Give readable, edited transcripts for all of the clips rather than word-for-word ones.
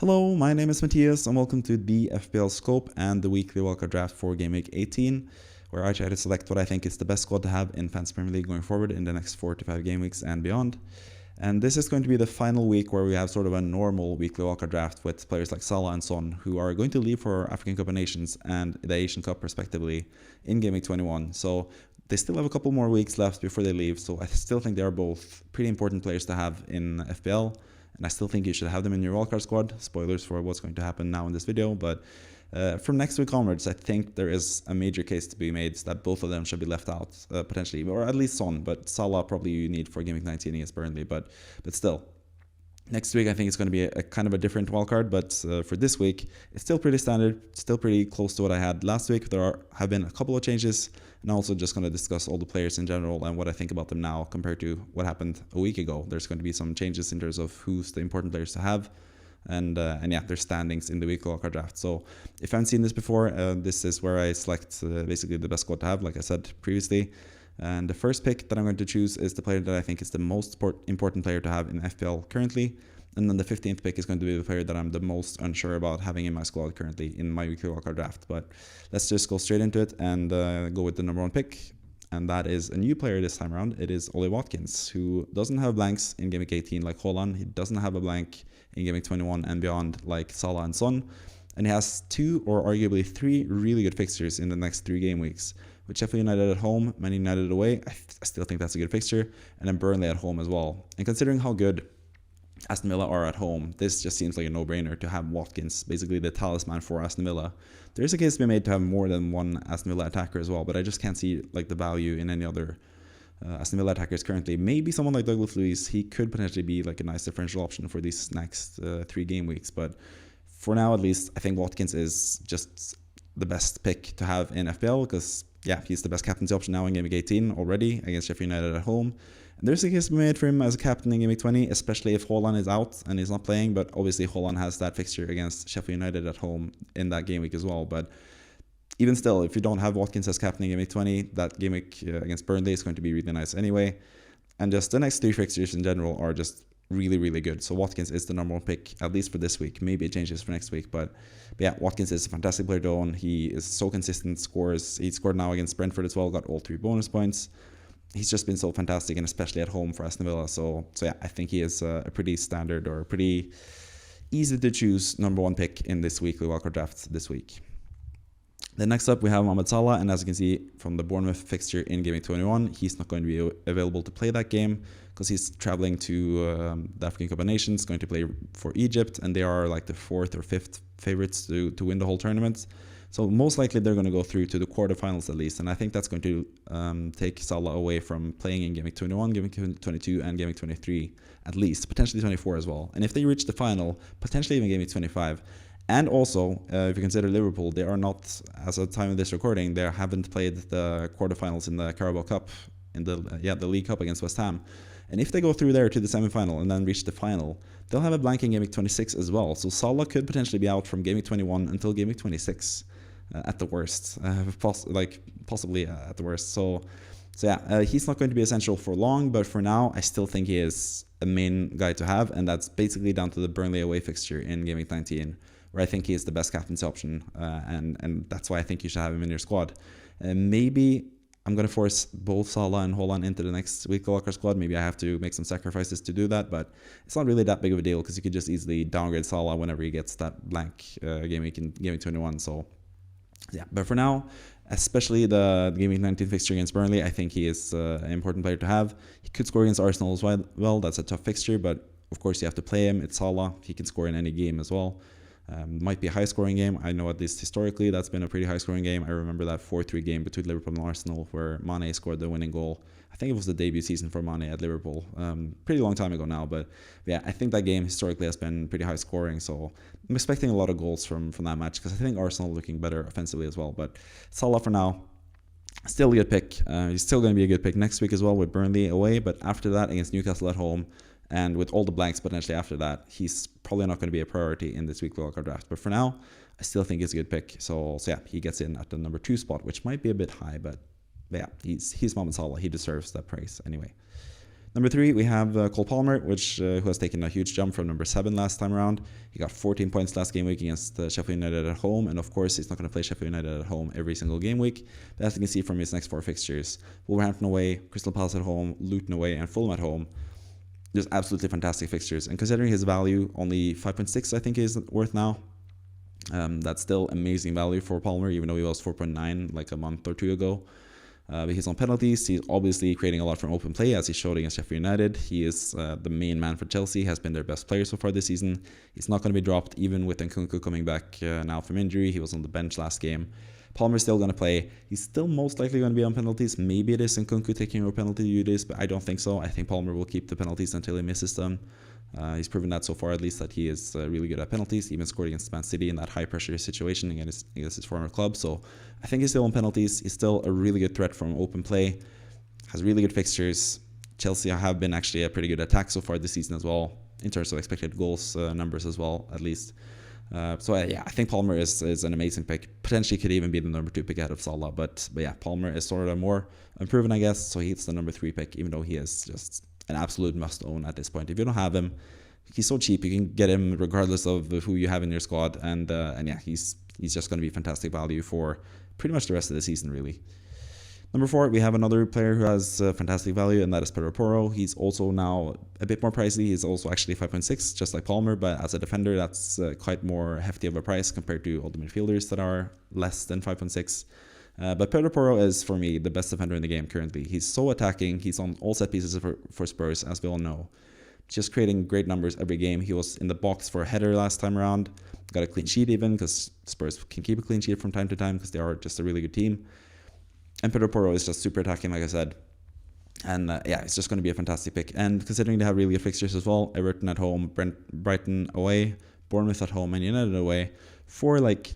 Hello, my name is Matthias and welcome to the FPL Scope and the weekly wildcard draft for Game Week 18, where I try to select what I think is the best squad to have in Fantasy Premier League going forward in the next 4 to 5 game weeks and beyond. And this is going to be the final week where we have sort of a normal weekly wildcard draft with players like Salah and Son, who are going to leave for African Cup of Nations and the Asian Cup respectively in Game Week 21. So they still have a couple more weeks left before they leave, so I still think they are both pretty important players to have in FPL. And I still think you should have them in your wildcard squad. Spoilers for what's going to happen now in this video. But from next week onwards, I think there is a major case to be made that both of them should be left out, potentially. Or at least Son. But Salah probably you need for Game Week 19 against Burnley. But still. Next week, I think it's going to be a kind of a different wildcard, but for this week, it's still pretty standard, still pretty close to what I had last week. There have been a couple of changes, and I'm also just going to discuss all the players in general and what I think about them now compared to what happened a week ago. There's going to be some changes in terms of who's the important players to have, and yeah, their standings in the weekly wildcard draft. So if you haven't seen this before, this is where I select basically the best squad to have, like I said previously. And the first pick that I'm going to choose is the player that I think is the most important player to have in FPL currently. And then the 15th pick is going to be the player that I'm the most unsure about having in my squad currently in my weekly wildcard draft. But let's just go straight into it and go with the number one pick. And that is a new player this time around. It is Ollie Watkins, who doesn't have blanks in Game Week 18 like Haaland. He doesn't have a blank in Game Week 21 and beyond like Salah and Son. And he has 2 or arguably 3 really good fixtures in the next 3 game weeks. With Sheffield United at home, Man United away, I still think that's a good fixture. And then Burnley at home as well. And considering how good Aston Villa are at home, this just seems like a no-brainer to have Watkins, basically the talisman for Aston Villa. There is a case to be made to have more than one Aston Villa attacker as well, but I just can't see like the value in any other Aston Villa attackers currently. Maybe someone like Douglas Luiz, he could potentially be like a nice differential option for these next 3 game weeks. But for now, at least, I think Watkins is just the best pick to have in FPL because, yeah, he's the best captaincy option now in Game Week 18 already against Sheffield United at home. And there's a case to be made for him as a captain in Game Week 20, especially if Haaland is out and he's not playing. But obviously, Haaland has that fixture against Sheffield United at home in that game week as well. But even still, if you don't have Watkins as captain in Game Week 20, that game week against Burnley is going to be really nice anyway. And just the next 3 fixtures in general are just really, really good. So Watkins is the number one pick, at least for this week. Maybe it changes for next week. But yeah, Watkins is a fantastic player to own. He is so consistent, scores. He scored now against Brentford as well, got all 3 bonus points. He's just been so fantastic, and especially at home for Aston Villa. So yeah, I think he is a pretty standard or pretty easy to choose number one pick in this weekly wildcard draft this week. Then next up, we have Mohamed Salah, and as you can see from the Bournemouth fixture in Game Week 21, he's not going to be available to play that game because he's traveling to the African Cup of Nations, going to play for Egypt, and they are like the 4th or 5th favorites to win the whole tournament. So most likely they're going to go through to the quarterfinals at least, and I think that's going to take Salah away from playing in Game Week 21, Game Week 22, and Game Week 23 at least, potentially 24 as well. And if they reach the final, potentially even Game Week 25. And also, if you consider Liverpool, they are not, as of the time of this recording, they haven't played the quarterfinals in the Carabao Cup, in the League Cup against West Ham. And if they go through there to the semi-final and then reach the final, they'll have a blank in Game Week 26 as well. So Salah could potentially be out from Game Week 21 until Game Week 26 at the worst, possibly at the worst. So yeah, he's not going to be essential for long, but for now, I still think he is a main guy to have, and that's basically down to the Burnley away fixture in Game Week 19. Where I think he is the best captaincy option, and that's why I think you should have him in your squad. Maybe I'm going to force both Salah and Haaland into the next week wildcard squad. Maybe I have to make some sacrifices to do that, but it's not really that big of a deal because you could just easily downgrade Salah whenever he gets that blank game week in Game Week 21. So yeah, but for now, especially the Game Week 19 fixture against Burnley, I think he is an important player to have. He could score against Arsenal as well. That's a tough fixture, but of course you have to play him. It's Salah. He can score in any game as well. Might be a high-scoring game. I know at least historically that's been a pretty high-scoring game. I remember that 4-3 game between Liverpool and Arsenal where Mane scored the winning goal. I think it was the debut season for Mane at Liverpool. Pretty long time ago now, but yeah, I think that game historically has been pretty high-scoring. So I'm expecting a lot of goals from that match because I think Arsenal are looking better offensively as well. But Salah for now, still a good pick. He's still going to be a good pick next week as well with Burnley away. But after that, against Newcastle at home, and with all the blanks potentially after that, he's probably not going to be a priority in this week's wildcard draft. But for now, I still think it's a good pick. So yeah, he gets in at the number 2 spot, which might be a bit high, but yeah, he's Mohamed Salah. He deserves that praise anyway. Number 3, we have Cole Palmer, who has taken a huge jump from number 7 last time around. He got 14 points last game week against Sheffield United at home, and of course he's not going to play Sheffield United at home every single game week. But as you can see from his next 4 fixtures, Wolverhampton away, Crystal Palace at home, Luton away, and Fulham at home. Just absolutely fantastic fixtures. And considering his value, only 5.6 I think is worth now. That's still amazing value for Palmer, even though he was 4.9 like a month or 2 ago. But he's on penalties. He's obviously creating a lot from open play, as he showed against Sheffield United. He is the main man for Chelsea, has been their best player so far this season. He's not going to be dropped, even with Nkunku coming back now from injury. He was on the bench last game. Palmer's still going to play. He's still most likely going to be on penalties. Maybe it is Nkunku taking over penalty duties, but I don't think so. I think Palmer will keep the penalties until he misses them. He's proven that so far, at least, that he is really good at penalties. He even scored against Man City in that high-pressure situation against his former club. So I think he's still on penalties. He's still a really good threat from open play. Has really good fixtures. Chelsea have been actually a pretty good attack so far this season as well, in terms of expected goals numbers as well, at least. I think Palmer is an amazing pick. Potentially could even be the number 2 pick ahead of Salah. But yeah, Palmer is sort of more unproven, I guess. So he's the number 3 pick, even though he is just an absolute must-own at this point. If you don't have him, he's so cheap. You can get him regardless of who you have in your squad. And yeah, he's just going to be fantastic value for pretty much the rest of the season, really. Number 4, we have another player who has fantastic value, and that is Pedro Porro. He's also now a bit more pricey. He's also actually 5.6, just like Palmer, but as a defender, that's quite more hefty of a price compared to all the midfielders that are less than 5.6. But Pedro Porro is, for me, the best defender in the game currently. He's so attacking. He's on all set pieces for Spurs, as we all know. Just creating great numbers every game. He was in the box for a header last time around. Got a clean sheet even, because Spurs can keep a clean sheet from time to time because they are just a really good team. And Pedro Porro is just super attacking, like I said. And yeah, it's just going to be a fantastic pick. And considering they have really good fixtures as well, Everton at home, Brighton away, Bournemouth at home, and United away, 4 like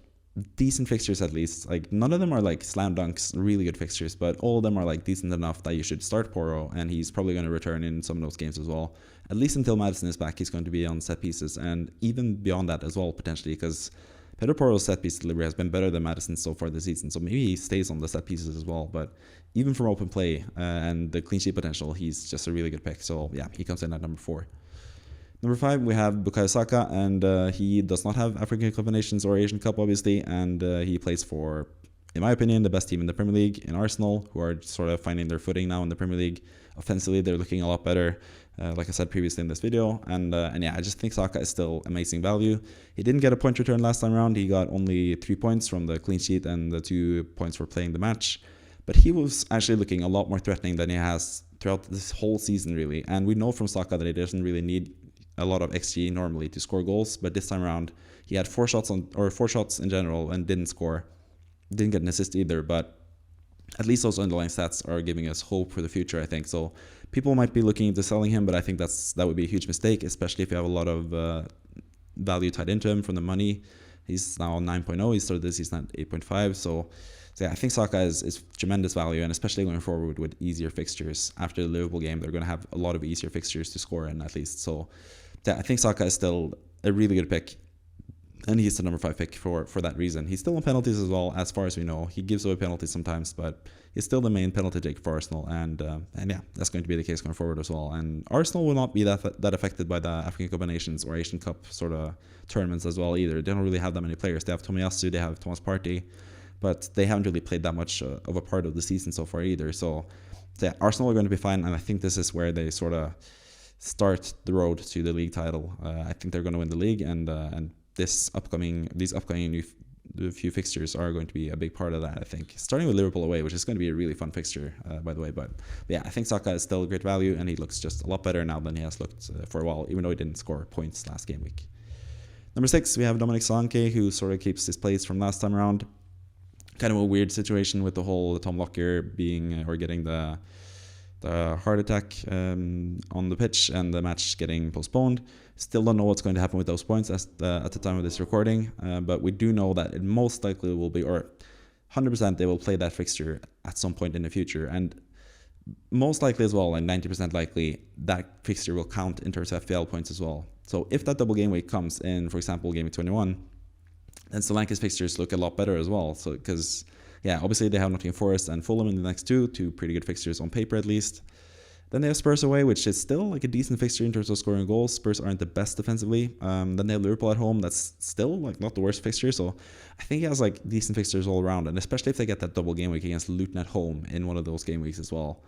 decent fixtures at least. Like none of them are like slam dunks, really good fixtures, but all of them are like decent enough that you should start Porro, and he's probably going to return in some of those games as well. At least until Maddison is back, he's going to be on set pieces, and even beyond that as well, potentially, because Pedro Porro's set piece delivery has been better than Maddison's so far this season, so maybe he stays on the set pieces as well. But even from open play and the clean sheet potential, he's just a really good pick. So yeah, he comes in at number 4. Number 5, we have Bukayo Saka, and he does not have African Cup of Nations or Asian Cup, obviously, and he plays for, in my opinion, the best team in the Premier League, in Arsenal, who are sort of finding their footing now in the Premier League. Offensively, they're looking a lot better, like I said previously in this video, and yeah, I just think Saka is still amazing value. He didn't get a point return last time around. He got only 3 points from the clean sheet and the 2 points for playing the match, but he was actually looking a lot more threatening than he has throughout this whole season, really. And we know from Saka that he doesn't really need a lot of XG normally to score goals, but this time around he had 4 shots in general and didn't score, didn't get an assist either. But at least those underlying stats are giving us hope for the future, I think. So people might be looking into selling him, but I think that would be a huge mistake, especially if you have a lot of value tied into him from the money. He's now 9.0. He started this season at 8.5. So yeah, I think Saka is tremendous value, and especially going forward with easier fixtures after the Liverpool game, they're going to have a lot of easier fixtures to score in, at least. So yeah, I think Saka is still a really good pick, and he's the number 5 pick for that reason. He's still on penalties as well, as far as we know. He gives away penalties sometimes, but he's still the main penalty taker for Arsenal, and yeah, that's going to be the case going forward as well. And Arsenal will not be that affected by the African Cup of Nations or Asian Cup sort of tournaments as well either. They don't really have that many players. They have Tomiyasu, they have Thomas Partey, but they haven't really played that much of a part of the season so far either. So yeah, Arsenal are going to be fine, and I think this is where they sort of start the road to the league title. I think they're going to win the league, and these upcoming few fixtures are going to be a big part of that, I think. Starting with Liverpool away, which is going to be a really fun fixture, by the way. But yeah, I think Saka is still a great value, and he looks just a lot better now than he has looked for a while, even though he didn't score points last game week. Number 6, we have Dominic Solanke, who sort of keeps his place from last time around. Kind of a weird situation with the whole Tom Lockyer getting the heart attack on the pitch and the match getting postponed. Still don't know what's going to happen with those points at the time of this recording, but we do know that it most likely will be, or 100% they will play that fixture at some point in the future, and most likely as well, and 90% likely, that fixture will count in terms of FPL points as well. So if that double game week comes in, for example, game week 21, then Solanke's fixtures look a lot better as well. So because yeah, obviously they have Nottingham Forest and Fulham in the next two pretty good fixtures on paper at least. Then they have Spurs away, which is still like a decent fixture in terms of scoring goals. Spurs aren't the best defensively. Then they have Liverpool at home. That's still like not the worst fixture. So I think he has like decent fixtures all around. And especially if they get that double game week against Luton at home in one of those game weeks as well.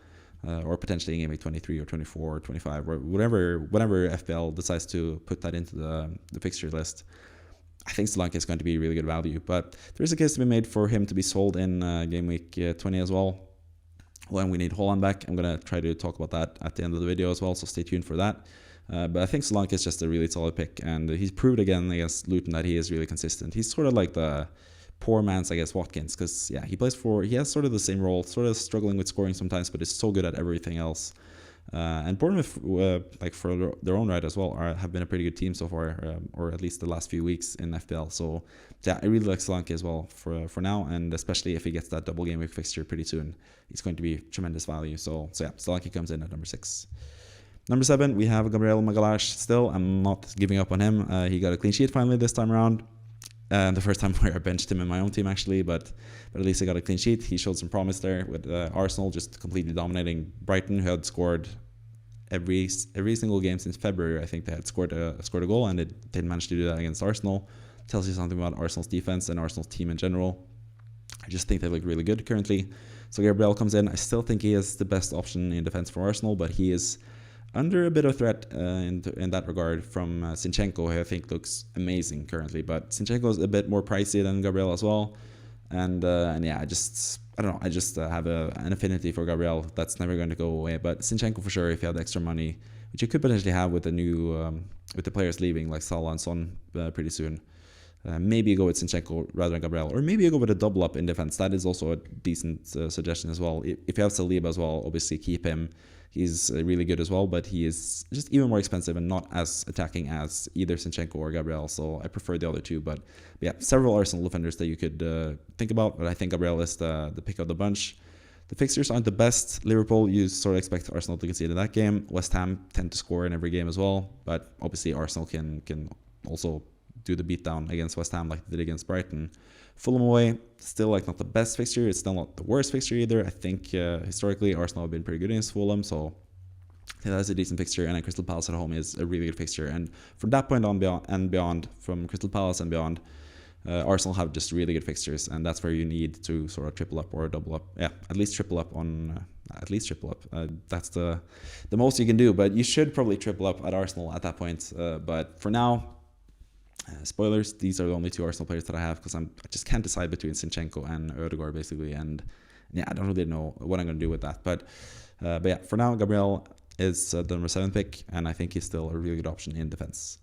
Or potentially in game week 23 or 24 or 25 or whatever, whenever FPL decides to put that into the fixture list. I think Solanke is going to be really good value. But there's a case to be made for him to be sold in game week 20 as well. When we need Haaland back. I'm going to try to talk about that at the end of the video as well, so stay tuned for that. But I think Solanke is just a really solid pick, and he's proved again against Luton that he is really consistent. He's sort of like the poor man's, I guess, Watkins, because yeah, he has sort of the same role, sort of struggling with scoring sometimes, but is so good at everything else. And Bournemouth, like for their own right as well, have been a pretty good team so far, or at least the last few weeks in FPL. So yeah, I really like Solanke as well for now, and especially if he gets that double game week fixture pretty soon, it's going to be tremendous value. So yeah, Solanke comes in at number 6. Number 7, we have Gabriel Magalhaes still. I'm not giving up on him. He got a clean sheet finally this time around. The first time where I benched him in my own team actually, but at least I got a clean sheet. He showed some promise there with Arsenal just completely dominating Brighton, who had scored every single game since February. I think they had scored a goal, and they didn't manage to do that against Arsenal. Tells you something about Arsenal's defense and Arsenal's team in general. I just think they look really good currently. So Gabriel comes in. I still think he is the best option in defense for Arsenal, but he is under a bit of threat in that regard from Zinchenko, who I think looks amazing currently. But Zinchenko is a bit more pricey than Gabriel as well. And yeah, I don't know. I just have an affinity for Gabriel that's never going to go away. But Zinchenko for sure, if you had extra money, which you could potentially have with with the players leaving like Salah and Son pretty soon. Maybe you go with Zinchenko rather than Gabriel, or maybe you go with a double up in defense. That is also a decent suggestion as well. If you have Saliba as well, obviously keep him. He's really good as well, but he is just even more expensive and not as attacking as either Zinchenko or Gabriel. So I prefer the other two. But yeah, several Arsenal defenders that you could think about. But I think Gabriel is the pick of the bunch. The fixtures aren't the best. Liverpool, you sort of expect Arsenal to concede in that game. West Ham tend to score in every game as well. But obviously Arsenal can also do the beatdown against West Ham like they did against Brighton. Fulham away, still like not the best fixture. It's still not the worst fixture either. I think historically Arsenal have been pretty good against Fulham, so I think that's a decent fixture. And then Crystal Palace at home is a really good fixture. And from that point on beyond, from Crystal Palace and beyond, Arsenal have just really good fixtures, and that's where you need to sort of triple up or double up. Yeah, at least triple up. That's the most you can do, but you should probably triple up at Arsenal at that point. But for now, spoilers, these are the only two Arsenal players that I have because I just can't decide between Zinchenko and Ødegaard basically, and yeah, I don't really know what I'm going to do with that. But yeah, for now, Gabriel is the number 7 pick, and I think he's still a really good option in defense.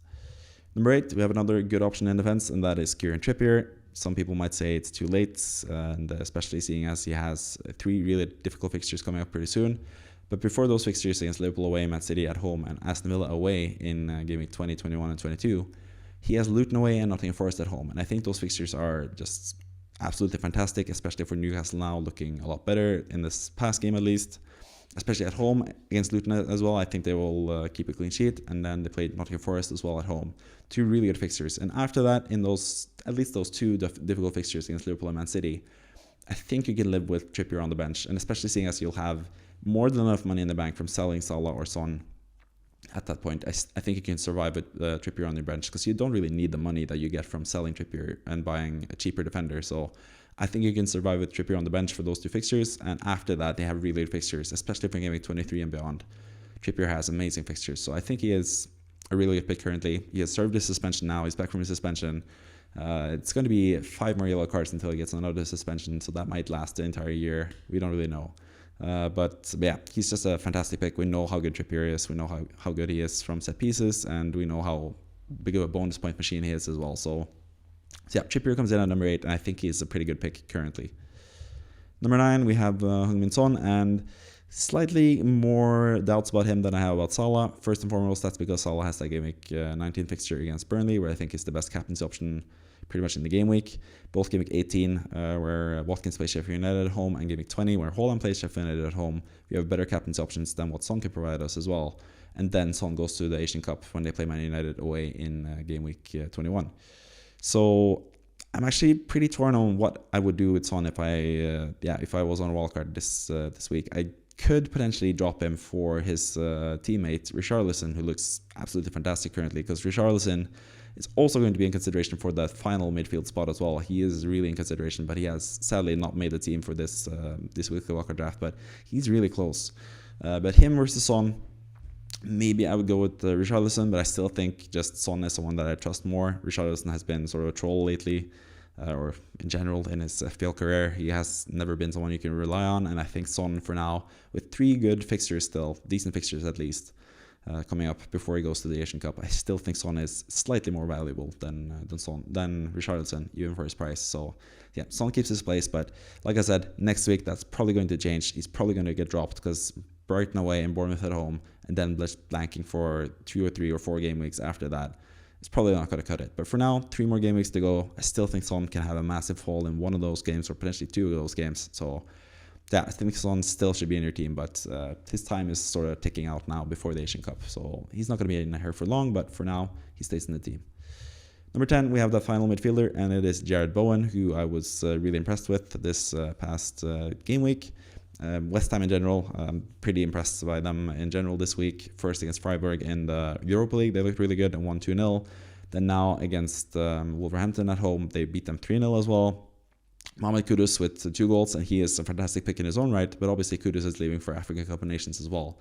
Number 8, we have another good option in defense, and that is Kieran Trippier. Some people might say it's too late, and especially seeing as he has 3 really difficult fixtures coming up pretty soon. But before those fixtures against Liverpool away, Man City at home, and Aston Villa away in game week 20, 21, and 22, he has Luton away and Nottingham Forest at home. And I think those fixtures are just absolutely fantastic, especially for Newcastle now looking a lot better in this past game at least. Especially at home against Luton as well. I think they will keep a clean sheet. And then they played Nottingham Forest as well at home. 2 really good fixtures. And after that, in at least those 2 difficult fixtures against Liverpool and Man City, I think you can live with Trippier on the bench. And especially seeing as you'll have more than enough money in the bank from selling Salah or Son. At that point, I think you can survive with Trippier on your bench because you don't really need the money that you get from selling Trippier and buying a cheaper defender. So I think you can survive with Trippier on the bench for those 2 fixtures. And after that, they have really good fixtures, especially for game 23 and beyond. Trippier has amazing fixtures. So I think he is a really good pick currently. He has served his suspension now. He's back from his suspension. It's going to be 5 more yellow cards until he gets another suspension. So that might last the entire year. We don't really know. But yeah, he's just a fantastic pick. We know how good Trippier is. We know how good he is from set pieces, and we know how big of a bonus point machine he is as well. So yeah, Trippier comes in at number 8, and I think he's a pretty good pick currently. Number 9, we have Heung-min Son, and slightly more doubts about him than I have about Salah. First and foremost, that's because Salah has that game week 19 fixture against Burnley, where I think is the best captaincy option pretty much in the game week. Both game week 18, where Watkins plays Sheffield United at home, and game week 20, where Haaland plays Sheffield United at home. We have better captaincy options than what Son can provide us as well. And then Son goes to the Asian Cup when they play Man United away in game week 21. So I'm actually pretty torn on what I would do with Son if I was on a wildcard this week. I could potentially drop him for his teammate Richarlison, who looks absolutely fantastic currently, because Richarlison is also going to be in consideration for that final midfield spot as well. He is really in consideration, but he has sadly not made the team for this weekly Wildcard draft, but he's really close. But him versus Son, maybe I would go with Richarlison, but I still think just Son is someone that I trust more. Richarlison has been sort of a troll lately, or in general in his FPL career. He has never been someone you can rely on, and I think Son for now, with 3 good fixtures still, decent fixtures at least, coming up before he goes to the Asian Cup, I still think Son is slightly more valuable than Richarlison, even for his price. So yeah, Son keeps his place, but like I said, next week that's probably going to change. He's probably going to get dropped because Brighton away and Bournemouth at home, and then just blanking for 2 or 3 or 4 game weeks after that. It's probably not going to cut it. But for now, 3 more game weeks to go. I still think Son can have a massive fall in one of those games, or potentially 2 of those games. So yeah, I think Son still should be in your team, but his time is sort of ticking out now before the Asian Cup. So he's not going to be in here for long, but for now, he stays in the team. Number 10, we have the final midfielder, and it is Jarrod Bowen, who I was really impressed with this past game week. West Ham in general, pretty impressed by them in general this week. First against Freiburg in the Europa League, they looked really good and won 2-0. Then now against Wolverhampton at home, they beat them 3-0 as well. Mohamed Kudus with 2 goals, and he is a fantastic pick in his own right, but obviously Kudus is leaving for African Cup of Nations as well.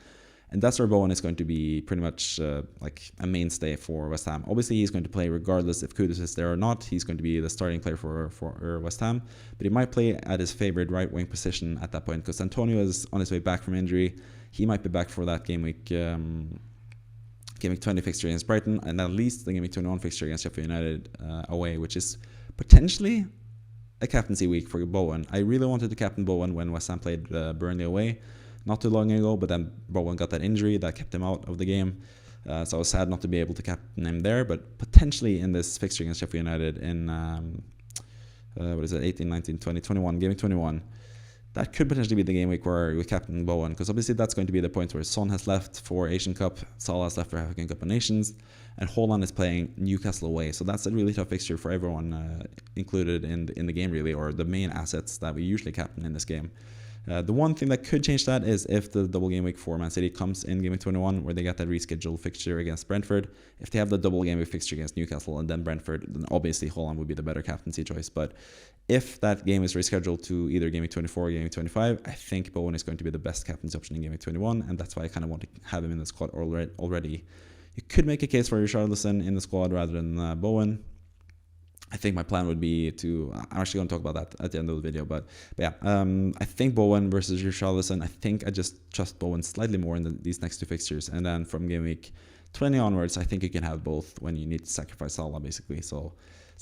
And that's where Bowen is going to be pretty much like a mainstay for West Ham. Obviously, he's going to play regardless if Kudus is there or not. He's going to be the starting player for West Ham, but he might play at his favorite right wing position at that point, because Antonio is on his way back from injury. He might be back for that game week 20 fixture against Brighton, and at least the game week 21 fixture against Sheffield United away, which is potentially a captaincy week for Bowen. I really wanted to captain Bowen when West Ham played Burnley away not too long ago, but then Bowen got that injury that kept him out of the game. So I was sad not to be able to captain him there, but potentially in this fixture against Sheffield United in 18, 19, 20, 21, game week 21, that could potentially be the game week where we captain Bowen, because obviously that's going to be the point where Son has left for Asian Cup, Salah has left for African Cup of Nations, and Haaland is playing Newcastle away. So that's a really tough fixture for everyone included in the game, really, or the main assets that we usually captain in this game. The one thing that could change that is if the double game week for Man City comes in game week 21, where they get that rescheduled fixture against Brentford. If they have the double game week fixture against Newcastle and then Brentford, then obviously Haaland would be the better captaincy choice. But if that game is rescheduled to either game week 24 or game week 25, I think Bowen is going to be the best captaincy option in game week 21, and that's why I kind of want to have him in the squad already. You could make a case for Richarlison in the squad rather than Bowen. I think my plan would be to, I'm actually going to talk about that at the end of the video, but yeah, I think Bowen versus Richarlison, I think I just trust Bowen slightly more in these next 2 fixtures, and then from game week 20 onwards, I think you can have both when you need to sacrifice Salah, basically. So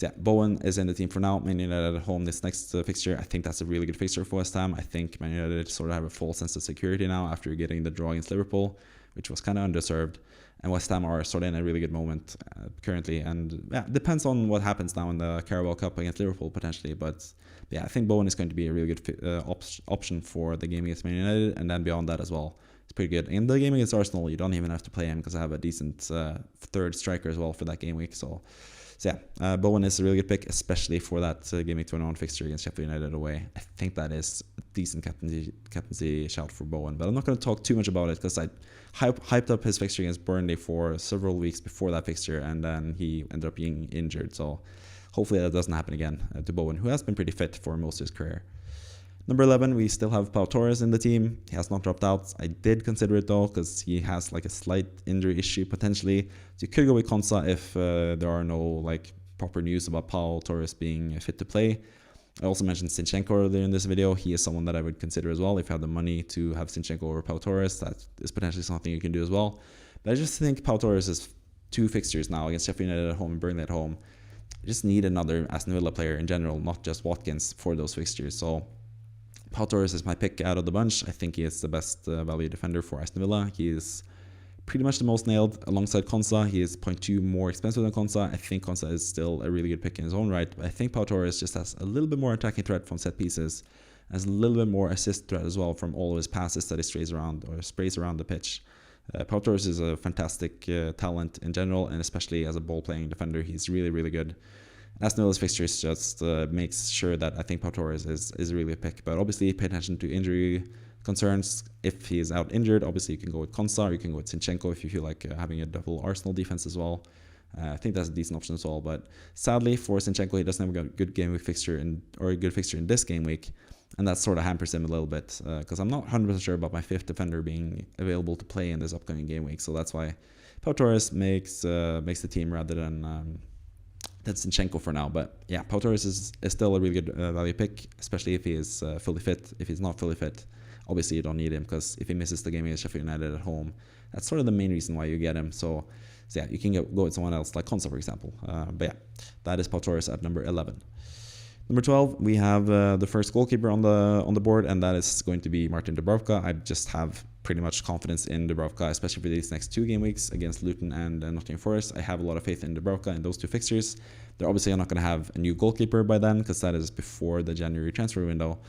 yeah, Bowen is in the team for now. Man United at home this next fixture, I think that's a really good fixture for West Ham. I think Man United sort of have a full sense of security now after getting the draw against Liverpool, which was kind of undeserved. And West Ham are sort of in a really good moment currently. And yeah, depends on what happens now in the Carabao Cup against Liverpool potentially. But yeah, I think Bowen is going to be a really good option for the game against Man United. And then beyond that as well, it's pretty good. In the game against Arsenal, you don't even have to play him because I have a decent third striker as well for that game week. So yeah, Bowen is a really good pick, especially for that game week 21 fixture against Sheffield United away. I think that is a decent captaincy shout for Bowen. But I'm not going to talk too much about it because I hyped up his fixture against Burnley for several weeks before that fixture, and then he ended up being injured. So hopefully that doesn't happen again to Bowen, who has been pretty fit for most of his career. Number 11, we still have Pau Torres in the team. He has not dropped out. I did consider it though, because he has like a slight injury issue potentially. So you could go with Konsa if there are no like proper news about Pau Torres being fit to play. I also mentioned Zinchenko earlier in this video. He is someone that I would consider as well if you have the money to have Zinchenko over Pau Torres. That is potentially something you can do as well. But I just think Pau Torres is 2 fixtures now against Sheffield United at home and Burnley at home. I just need another Aston Villa player in general, not just Watkins, for those fixtures. So Pau Torres is my pick out of the bunch. I think he is the best value defender for Aston Villa. He is pretty much the most nailed alongside Konsa. He is 0.2 more expensive than Konsa. I think Konsa is still a really good pick in his own right. But I think Pau Torres just has a little bit more attacking threat from set pieces, has a little bit more assist threat as well from all of his passes that he sprays around the pitch. Pau Torres is a fantastic talent in general, and especially as a ball-playing defender, he's really, really good. Aston Villa's fixtures just makes sure that I think Pau Torres is really a pick. But obviously, pay attention to injury concerns. If he is out injured, obviously you can go with Konsa, or you can go with Zinchenko if you feel like having a double Arsenal defense as well. I think that's a decent option as well. But sadly for Zinchenko, he doesn't have a good game week fixture or a good fixture in this game week. And that sort of hampers him a little bit because I'm not 100% sure about my fifth defender being available to play in this upcoming game week. So that's why Pau Torres makes the team rather than Zinchenko for now. But yeah, Pau Torres is still a really good value pick, especially if he is fully fit. If he's not fully fit, obviously you don't need him because if he misses the game against Sheffield United at home, that's sort of the main reason why you get him. So yeah, you can go with someone else like Konsa, for example. But yeah, that is Pau Torres at number 11. Number 12, we have the first goalkeeper on the board, and that is going to be Martin Dubravka. I just have pretty much confidence in Dubravka, especially for these next 2 game weeks against Luton and Nottingham Forest. I have a lot of faith in Dubravka in those 2 fixtures. They're obviously not going to have a new goalkeeper by then because that is before the January transfer window.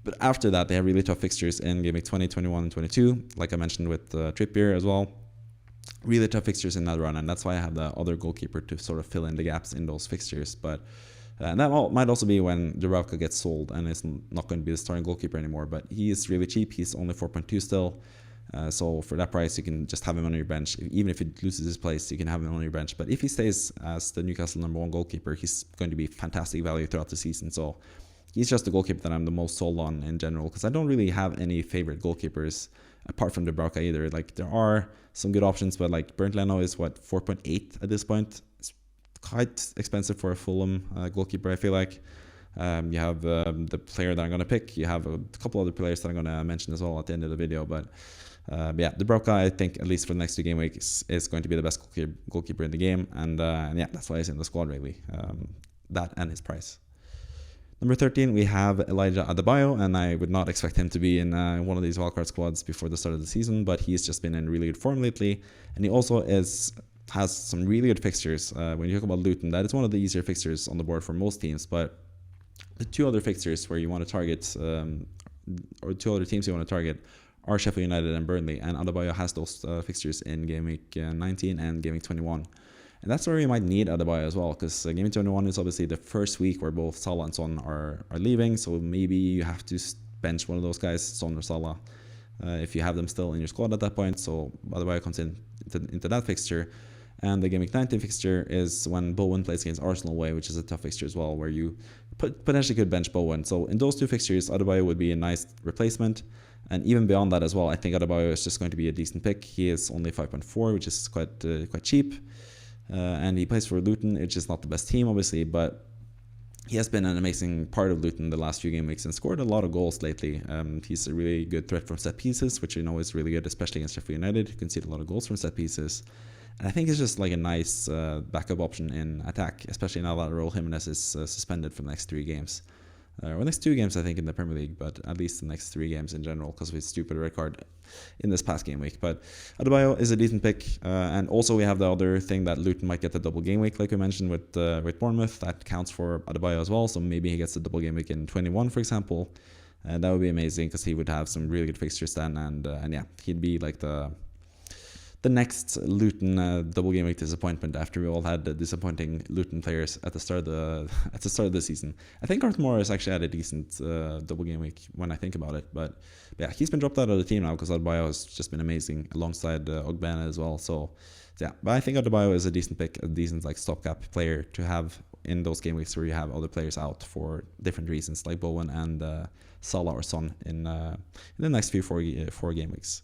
But after that, they have really tough fixtures in game week 20, 21, and 22, like I mentioned with Trippier as well. Really tough fixtures in that run, and that's why I have the other goalkeeper to sort of fill in the gaps in those fixtures. But that might also be when Dubravka gets sold and is not going to be the starting goalkeeper anymore. But he is really cheap. He's only 4.2 still. So for that price, you can just have him on your bench. Even if he loses his place, you can have him on your bench. But if he stays as the Newcastle number 1 goalkeeper, he's going to be fantastic value throughout the season. So he's just the goalkeeper that I'm the most sold on in general because I don't really have any favorite goalkeepers apart from Dubravka either. Like there are some good options, but like Bernd Leno is 4.8 at this point. It's quite expensive for a Fulham goalkeeper, I feel like. You have the player that I'm going to pick. You have a couple other players that I'm going to mention as well at the end of the video. But yeah, Dubravka, I think, at least for the next 2 game weeks, is going to be the best goalkeeper in the game. And yeah, that's why he's in the squad, really. That and his price. Number 13, we have Elijah Adebayo, and I would not expect him to be in one of these wildcard squads before the start of the season, but he's just been in really good form lately. And he also has some really good fixtures. When you talk about Luton, that is one of the easier fixtures on the board for most teams, but the 2 other fixtures where you want to target, or 2 other teams you want to target, are Sheffield United and Burnley, and Adebayo has those fixtures in game week 19 and game week 21. And that's where you might need Adebayo as well, because game week 21 is obviously the first week where both Salah and Son are leaving, so maybe you have to bench one of those guys, Son or Salah, if you have them still in your squad at that point. So Adebayo comes into that fixture. And the game week 19 fixture is when Bowen plays against Arsenal away, which is a tough fixture as well, where you potentially could bench Bowen. So in those 2 fixtures, Adebayo would be a nice replacement. And even beyond that as well, I think Adebayo is just going to be a decent pick. He is only 5.4, which is quite cheap. And he plays for Luton, which is not the best team, obviously, but he has been an amazing part of Luton the last few game weeks and scored a lot of goals lately. He's a really good threat from set pieces, which you know is really good, especially against Sheffield United. You can see a lot of goals from set pieces. And I think it's just like a nice backup option in attack, especially now that Raul Jimenez is suspended for the next 3 games. Or next 2 games, I think, in the Premier League, but at least the next 3 games in general because of his stupid red card in this past game week. But Adebayo is a decent pick. And also we have the other thing that Luton might get the double game week, like we mentioned with Bournemouth. That counts for Adebayo as well, so maybe he gets the double game week in 21, for example. That would be amazing because he would have some really good fixtures then. And yeah, he'd be like the next Luton double game week disappointment after we all had the disappointing Luton players at the start of the season. I think Arthur Morris actually had a decent double game week when I think about it, but yeah, he's been dropped out of the team now because Adebayo has just been amazing alongside Ogbena as well. So yeah, but I think Adebayo is a decent pick, a decent like stopgap player to have in those game weeks where you have other players out for different reasons, like Bowen and Salah or Son in the next few four game weeks.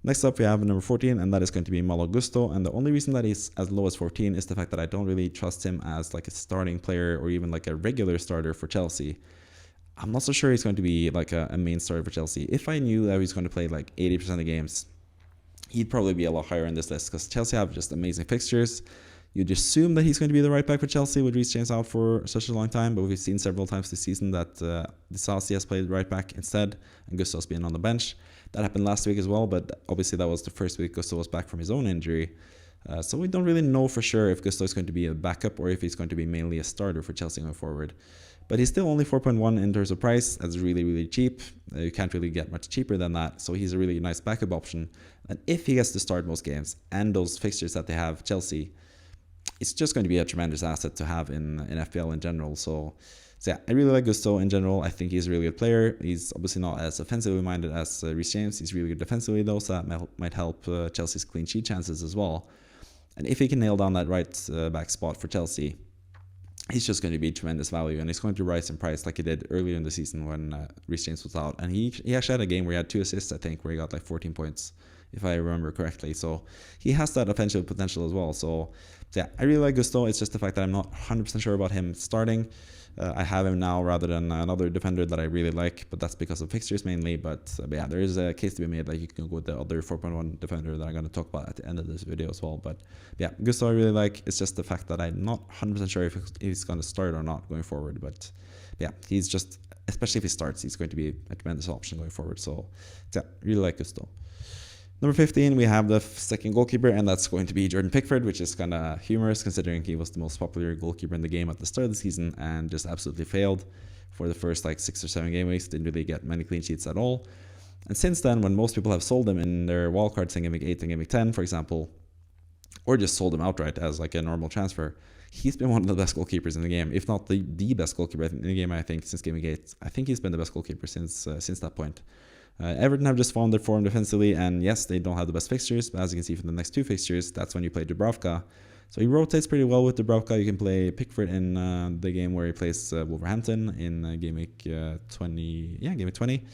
Next up, we have number 14, and that is going to be Malo Gusto. And the only reason that he's as low as 14 is the fact that I don't really trust him as like a starting player or even like a regular starter for Chelsea. I'm not so sure he's going to be like a main starter for Chelsea. If I knew that he's going to play like 80% of the games, he'd probably be a lot higher in this list because Chelsea have just amazing fixtures. You'd assume that he's going to be the right back for Chelsea with Reece James out for such a long time, but we've seen several times this season that Disasi has played right back instead, and Gusto's been on the bench. That happened last week as well, but obviously that was the first week Gusto was back from his own injury. So we don't really know for sure if Gusto is going to be a backup or if he's going to be mainly a starter for Chelsea going forward. But he's still only 4.1 in terms of price. That's really, really cheap. You can't really get much cheaper than that. So he's a really nice backup option. And if he gets to start most games and those fixtures that they have, Chelsea, it's just going to be a tremendous asset to have in FPL in general. So So yeah, I really like Gusto in general. I think he's a really good player. He's obviously not as offensively minded as Reece James. He's really good defensively though, so that might help Chelsea's clean sheet chances as well. And if he can nail down that right back spot for Chelsea, he's just going to be tremendous value, and he's going to rise in price like he did earlier in the season when Reece James was out. And he actually had a game where he had 2 assists, I think, where he got like 14 points, if I remember correctly. So he has that offensive potential as well. So yeah, I really like Gusto. It's just the fact that I'm not 100% sure about him starting. I have him now rather than another defender that I really like, but that's because of fixtures mainly. But yeah, there is a case to be made that you can go with the other 4.1 defender that I'm going to talk about at the end of this video as well. But yeah, Gusto I really like. It's just the fact that I'm not 100% sure if he's going to start or not going forward. But yeah, he's just, especially if he starts, he's going to be a tremendous option going forward. So yeah, really like Gusto. Number 15, we have the second goalkeeper, and that's going to be Jordan Pickford, which is kind of humorous considering he was the most popular goalkeeper in the game at the start of the season and just absolutely failed for the first like 6 or 7 game weeks. Didn't really get many clean sheets at all. And since then, when most people have sold him in their wildcards in Game Week 8 and Game Week 10, for example, or just sold him outright as like a normal transfer, he's been one of the best goalkeepers in the game, if not the best goalkeeper in the game, I think, since Game Week 8. I think he's been the best goalkeeper since that point. Everton have just found their form defensively, and yes, they don't have the best fixtures, but as you can see from the next 2 fixtures, that's when you play Dubravka. So he rotates pretty well with Dubravka. You can play Pickford in the game where he plays Wolverhampton in Game Week 20. Yeah, Game Week 20.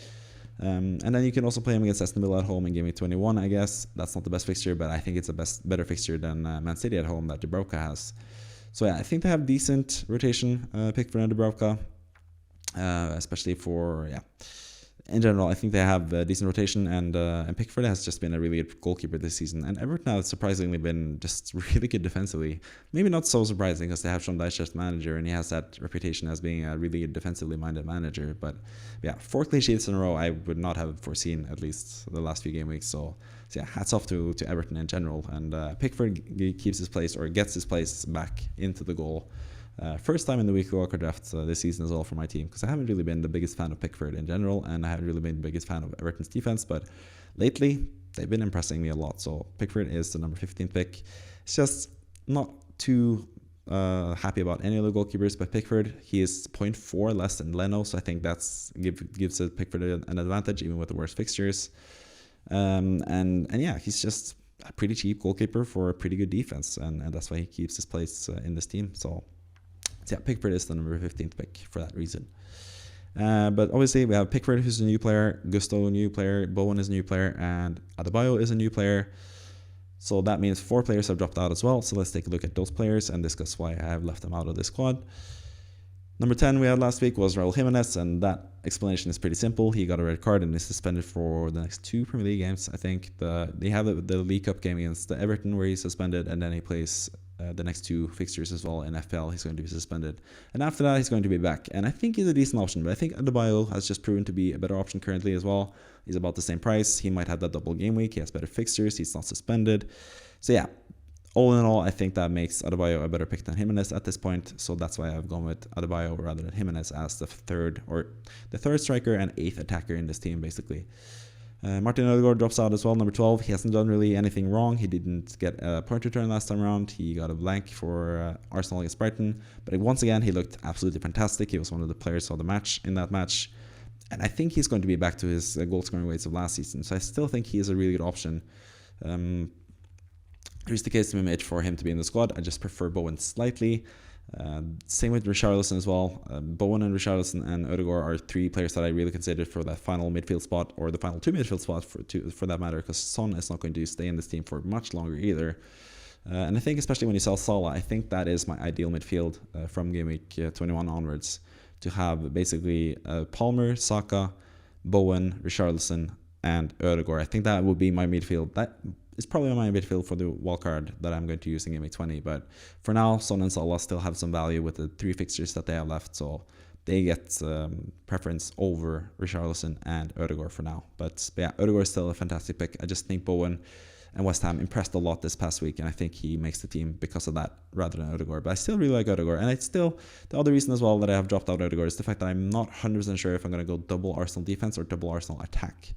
And then you can also play him against Aston Villa at home in Game Week 21, I guess. That's not the best fixture, but I think it's a better fixture than Man City at home that Dubravka has. So yeah, I think they have decent rotation, Pickford and Dubravka, especially for, yeah. In general, I think they have a decent rotation, and Pickford has just been a really good goalkeeper this season. And Everton have surprisingly been just really good defensively. Maybe not so surprising because they have Sean Dyche as manager, and he has that reputation as being a really defensively minded manager. But yeah, 4 clean sheets in a row, I would not have foreseen, at least the last few game weeks. So yeah, hats off to Everton in general. And Pickford keeps his place, or gets his place back into the goal. First time in the weekly wildcard draft this season as well for my team, because I haven't really been the biggest fan of Pickford in general, and I haven't really been the biggest fan of Everton's defense, but lately they've been impressing me a lot. So Pickford is the number 15 pick. It's just not too happy about any other goalkeepers, but Pickford, he is 0.4 less than Leno, so I think that's gives Pickford an advantage even with the worst fixtures. And yeah, he's just a pretty cheap goalkeeper for a pretty good defense, and that's why he keeps his place in this team. So yeah, Pickford is the number 15th pick for that reason. But obviously we have Pickford, who's a new player, Gusto, a new player, Bowen is a new player, and Adebayo is a new player. So that means 4 players have dropped out as well. So let's take a look at those players and discuss why I have left them out of this squad. Number 10 we had last week was Raul Jimenez, and that explanation is pretty simple. He got a red card and is suspended for the next 2 Premier League games. I think they have the League Cup game against the Everton where he's suspended, and then he plays the next 2 fixtures as well in FPL. He's going to be suspended, and after that he's going to be back, and I think he's a decent option. But I think Adebayo has just proven to be a better option currently as well. He's about the same price. He might have that double game week. He has better fixtures. He's not suspended. So yeah, all in all, I think that makes Adebayo a better pick than Jimenez at this point. So that's why I've gone with Adebayo rather than Jimenez as the third striker and 8th attacker in this team, basically. Martin Odegaard drops out as well, number 12. He hasn't done really anything wrong. He didn't get a point return last time around. He got a blank for Arsenal against Brighton. But once again, he looked absolutely fantastic. He was one of the players of the match in that match. And I think he's going to be back to his goal scoring rates of last season. So I still think he is a really good option. There's the case to be made for him to be in the squad. I just prefer Bowen slightly. Same with Richarlison as well. Bowen and Richarlison and Odegaard are 3 players that I really considered for that final midfield spot, or the final 2 midfield spots for that matter, because Son is not going to stay in this team for much longer either. And I think especially when you sell Salah, I think that is my ideal midfield from Game Week 21 onwards, to have basically Palmer, Saka, Bowen, Richarlison, and Odegaard. I think that would be my midfield. That is probably my midfield for the wildcard that I'm going to use in Game Week 20. But for now, Son and Salah still have some value with the 3 fixtures that they have left. So they get preference over Richarlison and Odegaard for now. But yeah, Odegaard is still a fantastic pick. I just think Bowen and West Ham impressed a lot this past week, and I think he makes the team because of that rather than Odegaard. But I still really like Odegaard, and it's still the other reason as well that I have dropped out Odegaard is the fact that I'm not 100% sure if I'm going to go double Arsenal defense or double Arsenal attack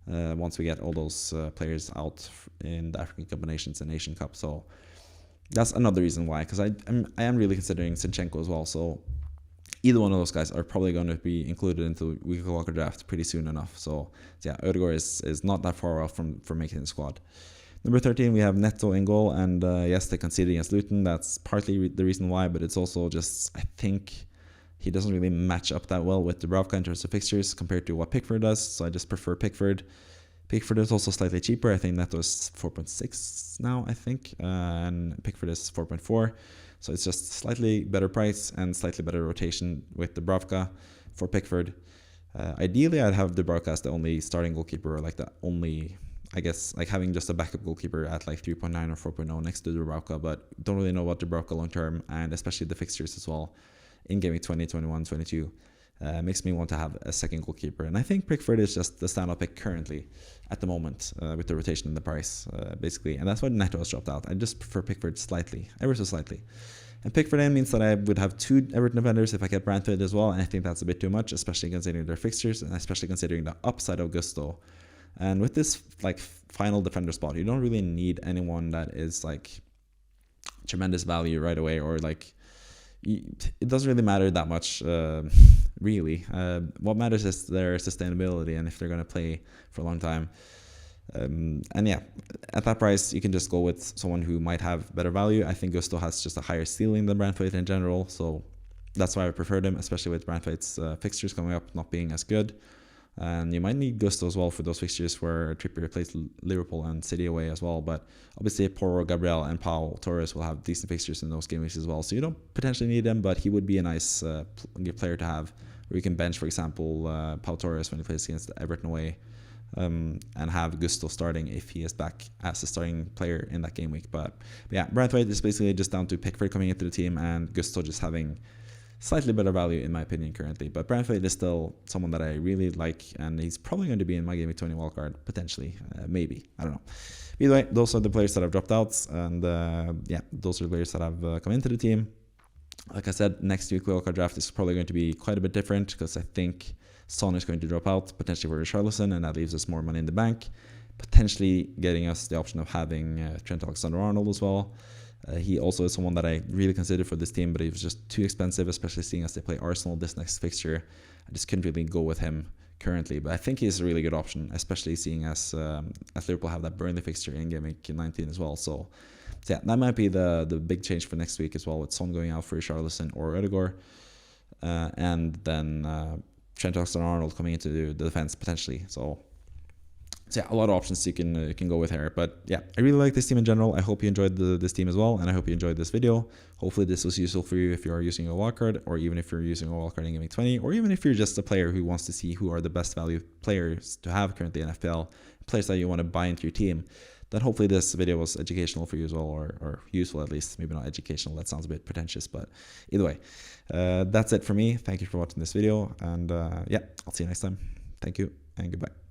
once we get all those players out in the African Cup of Nations and Asian Cup. So that's another reason why, because I am really considering Zinchenko as well. So either one of those guys are probably going to be included into the weekly Wildcard draft pretty soon enough. So yeah, Ødegaard is not that far off from making the squad. Number 13, we have Neto in goal, and yes, they conceded against Luton. That's partly the reason why, but it's also just, I think he doesn't really match up that well with Dubravka in terms of fixtures compared to what Pickford does, so I just prefer Pickford. Pickford is also slightly cheaper. I think Neto is 4.6 now, I think, and Pickford is 4.4. So it's just slightly better price and slightly better rotation with Dubravka for Pickford. Ideally, I'd have Dubravka as the only starting goalkeeper, or like the only, I guess, like having just a backup goalkeeper at like 3.9 or 4.0 next to Dubravka, but don't really know about Dubravka long term, and especially the fixtures as well in Game 20, 21, 22. Makes me want to have a second goalkeeper. And I think Pickford is just the standout pick currently at the moment with the rotation and the price, basically. And that's why Neto has dropped out. I just prefer Pickford slightly, ever so slightly. And Pickford then means that I would have 2 Everton defenders if I get Brantford as well. And I think that's a bit too much, especially considering their fixtures and especially considering the upside of Gusto. And with this like final defender spot, you don't really need anyone that is like tremendous value right away, or like it doesn't really matter that much, really. What matters is their sustainability and if they're going to play for a long time. And yeah, at that price, you can just go with someone who might have better value. I think Gusto has just a higher ceiling than Brantford in general, so that's why I preferred him, especially with Brantford's fixtures coming up not being as good. And you might need Gusto as well for those fixtures where Trippier plays Liverpool and City away as well. But obviously, Porro, Gabriel, and Pau Torres will have decent fixtures in those game weeks as well. So you don't potentially need them, but he would be a nice player to have. Or you can bench, for example, Pau Torres when he plays against Everton away, and have Gusto starting if he is back as a starting player in that game week. But yeah, Brantford is basically just down to Pickford coming into the team and Gusto just having slightly better value in my opinion currently, but Brantford is still someone that I really like, and he's probably going to be in my Game 20 wildcard potentially, maybe, I don't know. Either way, those are the players that have dropped out, and yeah, those are the players that have come into the team. Like I said, next week wildcard draft is probably going to be quite a bit different because I think Son is going to drop out potentially for Richarlison, and that leaves us more money in the bank, potentially getting us the option of having Trent Alexander-Arnold as well. He also is someone that I really considered for this team, but he was just too expensive, especially seeing as they play Arsenal this next fixture. I just couldn't really go with him currently, but I think he's a really good option, especially seeing as Liverpool have that Burnley fixture in Game 19 as well. So yeah, that might be the big change for next week as well, with Son going out for Richarlison or Ødegaard, and then Trent Alexander-Arnold coming into the defense potentially. So yeah, a lot of options you can go with here. But yeah, I really like this team in general. I hope you enjoyed this team as well, and I hope you enjoyed this video. Hopefully this was useful for you if you are using a wildcard, or even if you're using a wildcard in Game 20, or even if you're just a player who wants to see who are the best value players to have currently in FPL, players that you want to buy into your team. Then hopefully this video was educational for you as well, or useful at least. Maybe not educational, that sounds a bit pretentious, but either way, that's it for me. Thank you for watching this video, and yeah, I'll see you next time. Thank you, and goodbye.